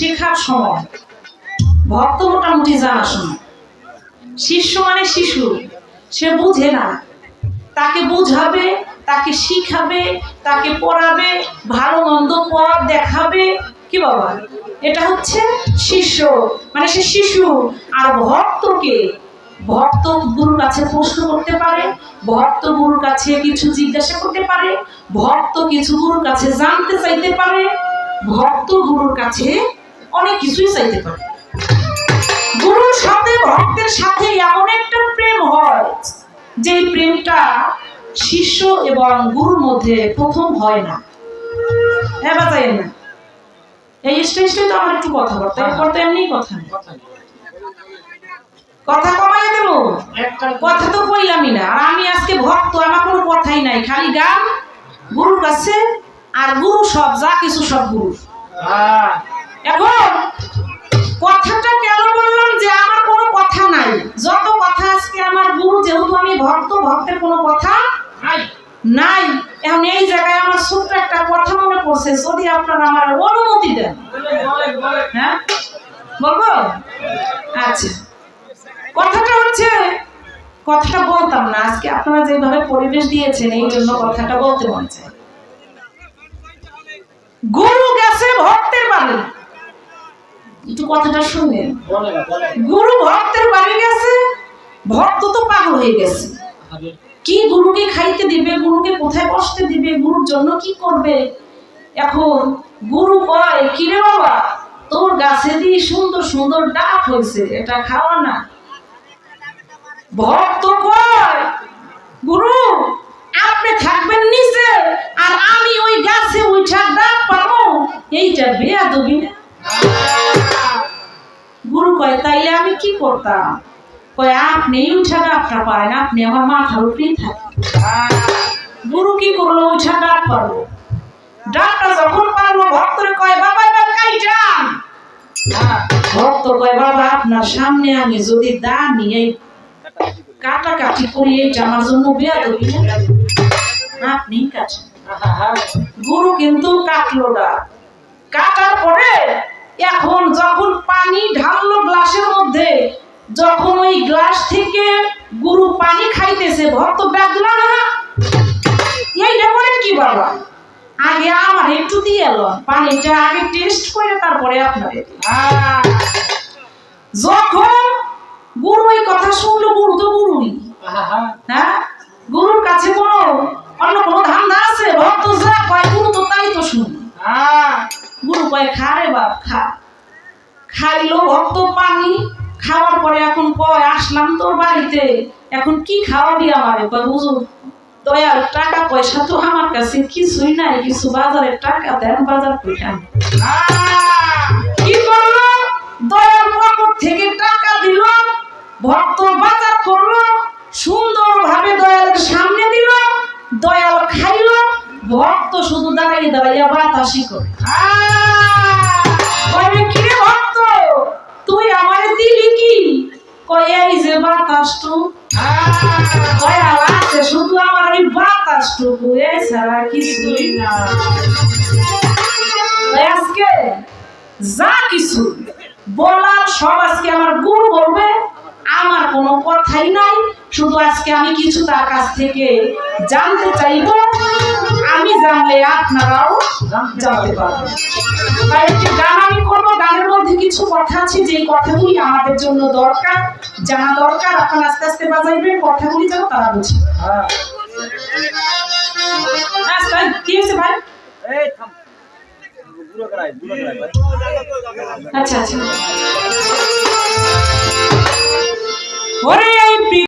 শেখার সময় ভক্ত মোটামুটি জানা শোনা। শিষ্য মানে শিশু, সে বুঝে না, তাকে বুঝাবে, তাকে শিখাবে, তাকে পড়াবে, ভালো মন্দ পথ দেখাবে। কি বাবা, এটা হচ্ছে শিষ্য, মানে সে শিশু। আর ভক্তকে, ভক্ত গুরুর কাছে প্রশ্ন করতে পারে, ভক্ত গুরুর কাছে কিছু জিজ্ঞাসা করতে পারে, ভক্ত কিছু গুরুর কাছে জানতে চাইতে পারে, ভক্ত গুরুর কাছে অনেক কিছুই চাইতে পারে। গুরুর সাথে ভক্তের সাথে এমন একটা প্রেম হয় যে প্রেমটা শিষ্য এবং গুরুর মধ্যে প্রথম হয় না। হ্যাঁ বাতাই না, এই স্টেজটাই তো আমার একটু কথাবার্তা, এরপর তো এমনি কথা নেই, কথা কমাই দেব, কথা তো কইলামই না। আর আমি আজকে ভক্ত, আমার কোনো কথাই নাই, খালি গান গুরুর কাছে, আর গুরু সব যা কিছু সব গুরু। এখন কথাটা কেন বললাম যে আমার কোনো কথা নাই? যত কথা আজকে আমার গুরু, যেহেতু আমি ভক্ত, ভক্তের কোনো কথা নাই। এখন এই জায়গায় আমার ছোট্ট একটা কথা মনে পড়ছে, যদি আপনারা আমার অনুমতি দেন। হ্যাঁ বলবো? আচ্ছা, কথাটা হচ্ছে, কথাটা বলতাম না, আজকে আপনারা যেভাবে পরিবেশ দিয়েছেন এই জন্য কথাটা বলতে মনে চায়। গুরু গেছে ভক্তের বাড়ি, একটু কথাটা শুনেন। গুরু ভক্তের বাড়ি গেছে, ভক্ত তো পাগল হয়ে গেছে। কি গুরুকে খাইতে দিবে, গুরুকে কোথায় বসতে দিবে, গুরুর জন্য কি করবে। এখন গুরু কয়, কিরে বাবা, তোর গাছে দিয়ে সুন্দর সুন্দর ডাব হয়েছে, এটা খাওয়া না। ভক্ত কয়, গুরু আপনি থাকবেন নিচে আর আমি ওই গাছে উঠা ডাব পাবো, এইটা বেয়াদবি না? গুরু কয়, তাইলে আমি কি করতাম? কয়, আপনি উঠা ডাবটা পারেন, আপনি আমার মাথার উপরেই থাকেন। গুরু কি করলো? উঠা ডাব পারলো। ডাবটা যখন পারলো, ভক্তরে কয়, বাবা এবার কাইটান। ভক্ত কয়, বাবা আপনার সামনে আমি যদি দা নিয়ে কাটাকাটি করি, এইটা আমার জন্য বেয়াদবি না? আপনি কাটেন। গুরু কিন্তু কাটলো ডাব। কাটার পরে এখন যখন পানি ঢাললো গ্লাসের মধ্যে, যখন ওই গ্লাস থেকে গুরু পানি খাইতেছে, ভক্ত ডাকলো, না এইটা করেন কি বাবা, আগে আমার একটু দিয়ে এলো, পানিটা আগে টেস্ট করে তারপরে আপনারে। যখন গুরু এই কথা শুনলো, গুরু তো গুরুই, হ্যাঁ, গুরুর কাছে কোনো অন্য কোনো ধান্দা আছে? ভক্ত যা কয় গুরু তো তাই তো শুনি। গুরু কয়, খা রে বাপ খা। খাইলো ভক্ত পানি, খাওয়ার পরে এখন কয়, আসলাম তোর বাড়িতে, এখন কি খাওয়াবি আমারে? কয়, হুজুর দয়াল, টাকা পয়সা তো আমার কাছে কিছুই নাই, কিছু বাজারের টাকা দেন, বাজার করে আনি। কি করলো? দয়াল পকেট থেকে টাকা দিল, ভক্ত বাজার করলো, সুন্দরভাবে দয়ালের সামনে দিল, দয়াল খাইলো, ভক্ত শুধু দাঁড়াইয়ে দাঁড়াইয়া বাতাসি করে। কিরে ভক্ত, তুই আমারে দিলি কি? কয়, এই যে বাতাসটু। দয়াল আছে শুধু আমার ওই বাতাসটুকু, এছাড়া কিছুই না। আজকে যা কিছু বলার সব আজকে আমার গুরু বলবে, আমার কোনো কথাই নাই। শুধু আজকে আমি কিছু তার কাছ থেকে জানতে চাইব, আমি জানলে আপনারাও জানতে পারবেন। তাই একটি গান আমি করবো, গানের মধ্যে কিছু কথা আছে যে কথাগুলি আমাদের জন্য দরকার, জানা দরকার। আপনারা আস্তে আস্তে বাজাইবেন, কথাগুলি যেন তারা বুঝে। কি হয়েছে ভাই? আচ্ছা আচ্ছা, ওরে